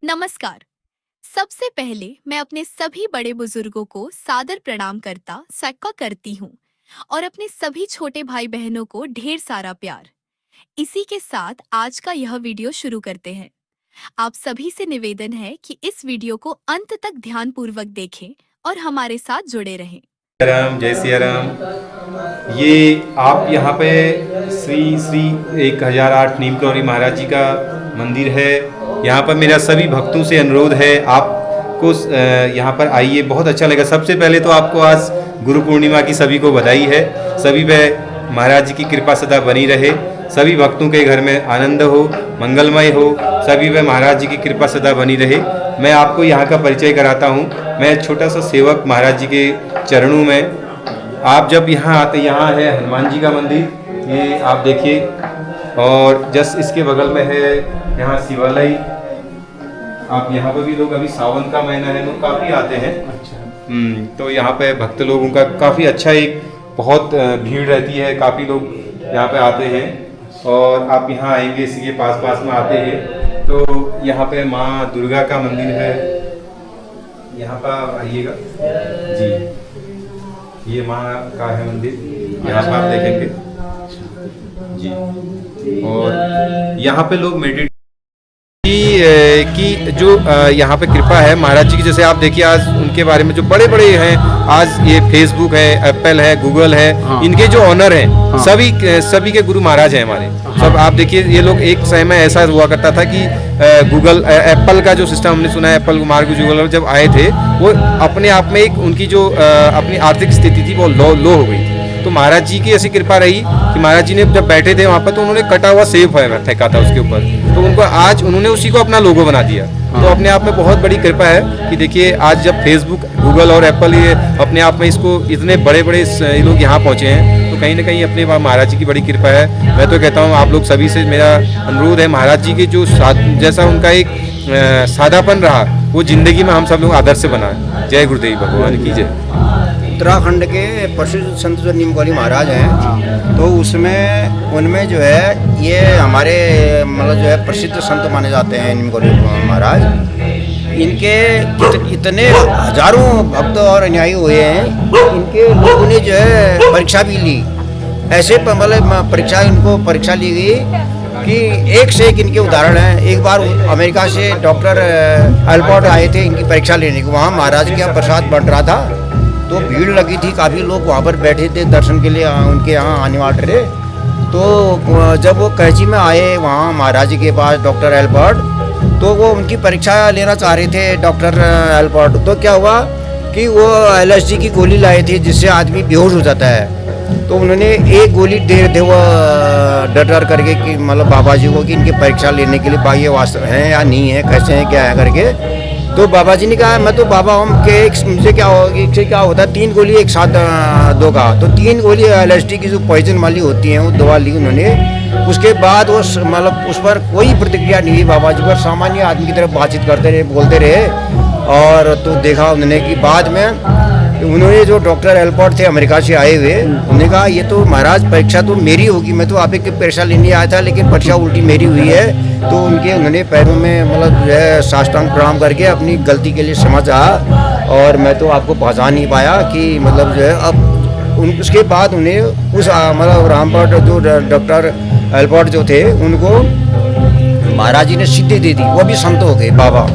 नमस्कार। सबसे पहले मैं अपने सभी बड़े बुजुर्गों को सादर प्रणाम करती हूँ और अपने सभी छोटे भाई बहनों को ढेर सारा प्यार। इसी के साथ आज का यह वीडियो शुरू करते हैं। आप सभी से निवेदन है कि इस वीडियो को अंत तक ध्यान पूर्वक देखें और हमारे साथ जुड़े रहें। राम, जय सिया राम। ये आप यहाँ पे श्री श्री 1008 नीमकरोली महाराज जी का मंदिर है। यहाँ पर मेरा सभी भक्तों से अनुरोध है, आपको यहाँ पर आइए, बहुत अच्छा लगेगा। सबसे पहले तो आपको आज गुरु पूर्णिमा की सभी को बधाई है। सभी पे महाराज जी की कृपा सदा बनी रहे, सभी भक्तों के घर में आनंद हो, मंगलमय हो, सभी पे महाराज जी की कृपा सदा बनी रहे। मैं आपको यहाँ का परिचय कराता हूँ। मैं छोटा सा सेवक महाराज जी के चरणों में। आप जब यहाँ आते, यहाँ है हनुमान जी का मंदिर, ये आप देखिए, और जस्ट इसके बगल में है यहाँ शिवालय। आप यहाँ पर भी लोग, अभी सावन का महीना है, लोग काफ़ी आते हैं। अच्छा। तो यहाँ पे भक्त लोगों का काफ़ी अच्छा, एक बहुत भीड़ रहती है, काफ़ी लोग यहाँ पे आते हैं। और आप यहाँ आएंगे, इसी के पास में आते हैं तो यहाँ पे माँ दुर्गा का मंदिर है। यहाँ पर आइएगा जी, ये माँ का है मंदिर, यहाँ पर आप देखेंगे जी। और यहाँ पे लोग मेडिटेट की जो यहाँ पे कृपा है महाराज जी की। जैसे आप देखिए, आज उनके बारे में जो बड़े बड़े हैं, आज ये फेसबुक है, एप्पल है, गूगल है, इनके जो ऑनर हैं, सभी के गुरु महाराज हैं हमारे। सब आप देखिए, ये लोग एक समय ऐसा हुआ करता था कि गूगल एप्पल का जो सिस्टम हमने सुना है, एप्पल कुमार गूगल जब आए थे, वो अपने आप में एक उनकी जो अपनी आर्थिक स्थिति थी वो लो हो गई थी। तो महाराज जी की ऐसी कृपा रही कि महाराज जी ने जब बैठे थे वहाँ पर, तो उन्होंने कटा हुआ सेब फेंका था उसके ऊपर, तो उनको आज उन्होंने उसी को अपना लोगो बना दिया। तो अपने आप में बहुत बड़ी कृपा है कि देखिए, आज जब फेसबुक, गूगल और एप्पल ये अपने आप में इसको इतने बड़े बड़े लोग यहाँ पहुँचे हैं, तो कहीं ना कहीं अपने महाराज जी की बड़ी कृपा है। मैं तो कहता हूँ, आप लोग सभी से मेरा अनुरोध है, महाराज जी की जो जैसा उनका एक सादापन रहा, वो जिंदगी में हम सब लोग आदर्श से बनाए। जय गुरुदेव भगवान की जय। उत्तराखंड के प्रसिद्ध संत जो नीमकरोली महाराज हैं, तो उसमें उनमें जो है ये हमारे मतलब जो है प्रसिद्ध संत माने जाते हैं नीमकरोली महाराज। इनके इतने हजारों भक्त और अनुयायी हुए हैं, इनके लोगों ने जो है परीक्षा भी ली। ऐसे मतलब परीक्षा ली गई कि एक से एक इनके उदाहरण हैं। एक बार अमेरिका से डॉक्टर एल्बर्ट आए थे इनकी परीक्षा लेने को, वहाँ महाराज का प्रसाद बंट रहा था, तो भीड़ लगी थी, काफ़ी लोग वहाँ पर बैठे थे दर्शन के लिए, उनके यहाँ आने वाले थे। तो जब वो कराची में आए वहाँ महाराज जी के पास डॉक्टर एल्बर्ट, तो वो उनकी परीक्षा लेना चाह रहे थे डॉक्टर एल्बर्ट। तो क्या हुआ कि वो LSD की गोली लाए थे जिससे आदमी बेहोश हो जाता है। तो उन्होंने एक गोली दे वो डर करके कि मतलब बाबा जी को कि इनकी परीक्षा लेने के लिए भाई ये वास्तव हैं या नहीं है, कैसे हैं क्या है करके। तो बाबा जी ने कहा, मैं तो बाबा हम के मुझसे क्या होता है, 3 गोली एक साथ दोगा। तो 3 गोली LSD की जो पॉइजन वाली होती हैं वो दवा ली उन्होंने। उसके बाद वो मतलब उस पर कोई प्रतिक्रिया नहीं हुई बाबा जी पर, सामान्य आदमी की तरफ बातचीत करते रहे, बोलते रहे। और तो देखा उन्होंने कि बाद में उन्होंने जो डॉक्टर एल्बर्ट थे अमेरिका से आए हुए, उन्होंने कहा ये तो महाराज परीक्षा तो मेरी होगी, मैं तो आप की परीक्षा लेने आया था, लेकिन परीक्षा उल्टी मेरी हुई है। तो उन्होंने पैरों में मतलब जो है साष्टांग प्रणाम करके अपनी गलती के लिए समझा, और मैं तो आपको पहचान नहीं पाया कि मतलब जो है। अब उसके बाद उन्हें उस मतलब रामपर्ट जो डॉक्टर एल्बर्ट जो थे, उनको महाराज जी ने सिद्धि दे दी, वो भी संत हो गए बाबा।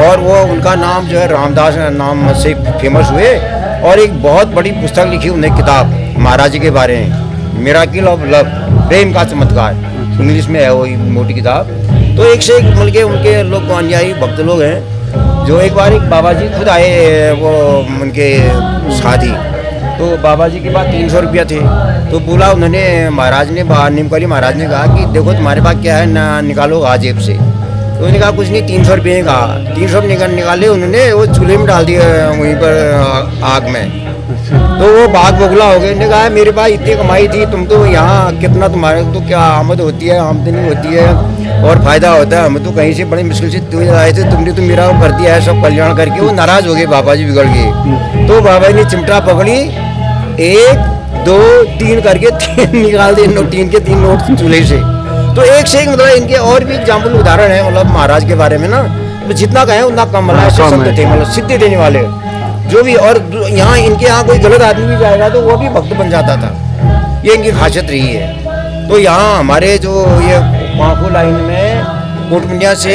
और वो उनका नाम जो है रामदास नाम से फेमस हुए, और एक बहुत बड़ी पुस्तक लिखी उन्हें, किताब महाराज जी के बारे में, मिरेकल ऑफ लव, प्रेम का चमत्कार, इंग्लिश में है वो मोटी किताब। तो एक से एक मिलके उनके लोग अनुयायी भक्त लोग हैं। जो एक बार एक बाबा जी खुद आए वो उनके शादी, तो बाबा जी के पास 300 रुपया थे। तो बोला उन्होंने, महाराज ने नीमकरोली महाराज ने कहा कि देखो तुम्हारे पास क्या है ना, निकालो आ जेब से। तो उन्होंने कहा कुछ नहीं, 300 रुपये कहा। 300 निकाले उन्होंने, वो चूल्हे में डाल दिया वहीं पर आग में। तो वो बाग बगुला हो गए। उन्होंने कहा मेरे पास इतनी कमाई थी, तुम तो यहाँ कितना तुम्हारे तो क्या आमद होती है, आमदनी होती है और फ़ायदा होता है, हम तो कहीं से बड़ी मुश्किल से आए थे, तुमने तो मेरा कर दिया है सब कल्याण करके। वो नाराज़ हो गए, बाबा जी बिगड़ गए। तो बाबा जी ने चिमटा पकड़ी, 1 2 3 करके 3 निकाल दिए, 3 के 3 नोट चूल्हे से। तो एक से एक मतलब इनके और भी एग्जाम्पल उदाहरण है मतलब महाराज के बारे में ना। जितना कहें उतना कम, मतलब ऐसे संत थे, मतलब सिद्धि देने वाले जो भी। और यहाँ इनके यहाँ कोई गलत आदमी भी जाएगा तो वो भी भक्त बन जाता था, ये इनकी खासियत रही है। तो यहाँ हमारे जो ये पाँखू लाइन में कोटमुंडिया से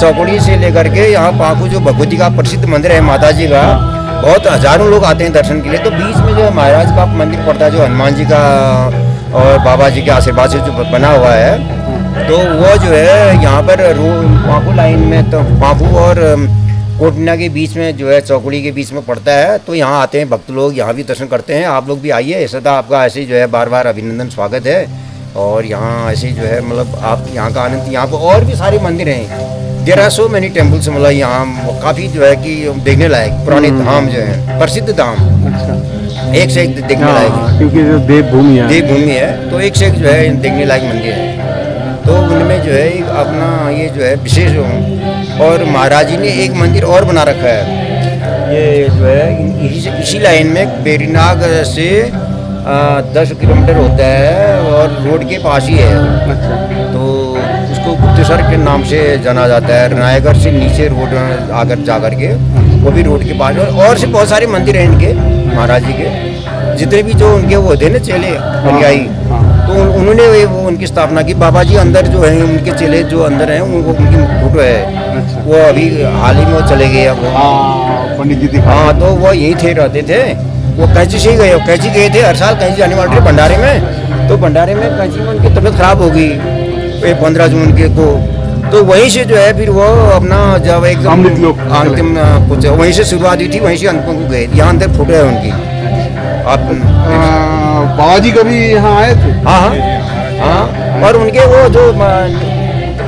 चौकड़ी से लेकर के यहाँ पाँखू जो भगवती का प्रसिद्ध मंदिर है माता जी का, बहुत हजारों लोग आते हैं दर्शन के लिए। तो बीच में जो महाराज का मंदिर पड़ता है, जो हनुमान जी का और बाबा जी के आशीर्वाद से जो बना हुआ है, तो वो जो है यहाँ पर पाँखू लाइन में, तो पाँखू और कोटमुंडिया के बीच में जो है चौकड़ी के बीच में पड़ता है। तो यहाँ आते हैं भक्त लोग, यहाँ भी दर्शन करते हैं। आप लोग भी आइए, सदा आपका ऐसे जो है बार बार अभिनंदन स्वागत है। और यहाँ ऐसे जो है मतलब आप यहाँ का आनंद, यहाँ पर और भी सारे मंदिर हैं, there are so many temples, मतलब यहाँ काफ़ी जो है कि देखने लायक पुराने धाम जो है, प्रसिद्ध धाम, एक से एक देखने लायक, क्योंकि जो देवभूमि है तो एक से एक जो है देखने लायक मंदिर है। तो उनमें जो है एक अपना ये जो है विशेष, और महाराज जी ने एक मंदिर और बना रखा है, ये जो है इसी लाइन में बेरीनाग से 10 किलोमीटर होता है और रोड के पास ही है। तो उसको गुप्तेश्वर के नाम से जाना जाता है। रायगढ़ से नीचे रोड आकर जा कर के वो भी रोड के पास है। और से बहुत सारे मंदिर हैं इनके, महाराज जी के, जितने भी जो उनके वो थे ना चेले अनुयायी, तो उन्होंने वो उनकी स्थापना की। बाबा जी अंदर जो है उनके चेले जो अंदर हैं, उनको उनकी फोटो है, वो अभी हाल ही में वो चले गए वो पंडित जी। हाँ, तो वो यही थे, रहते थे, वो कैंची से ही गए, कैंची गए थे, हर साल कैंची जाने वाले थे भंडारे में। तो भंडारे में कैंची में उनकी तबीयत खराब हो गई 15 जून के को, तो वहीं से जो है फिर वो अपना जब एकदम अंतिम कुछ वहीं से शुरुआत हुई थी, वहीं से अंतिम को गए। यहाँ अंदर फोटो है उनकी। आप बाबा जी कभी यहाँ आए थे? हाँ, और उनके वो जो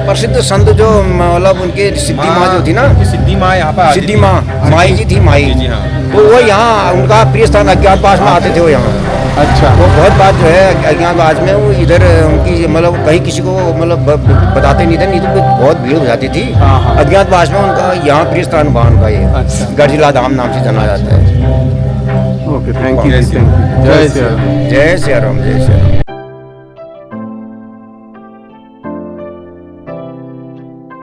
प्रसिद्ध संत जो मतलब उनके सिद्धि माँ जो थी ना, सिद्धि माँ यहाँ पर, सिद्धि माँ माई जी थी, माई जी, तो वो यहाँ उनका प्रिय स्थान अज्ञातवास में आते थे वो यहाँ। अच्छा। वो बहुत बात जो है अज्ञातवास में वो इधर उनकी मतलब कहीं किसी को मतलब बताते नहीं थे, नहीं तो बहुत भीड़ हो जाती थी। अज्ञातवास में उनका यहाँ प्रिय स्थान हुआ उनका, ये गढ़जिला धाम नाम से जाना जाता है। ओके, थैंक यू, जय श्री राम। जय श्री राम, जय श्री राम।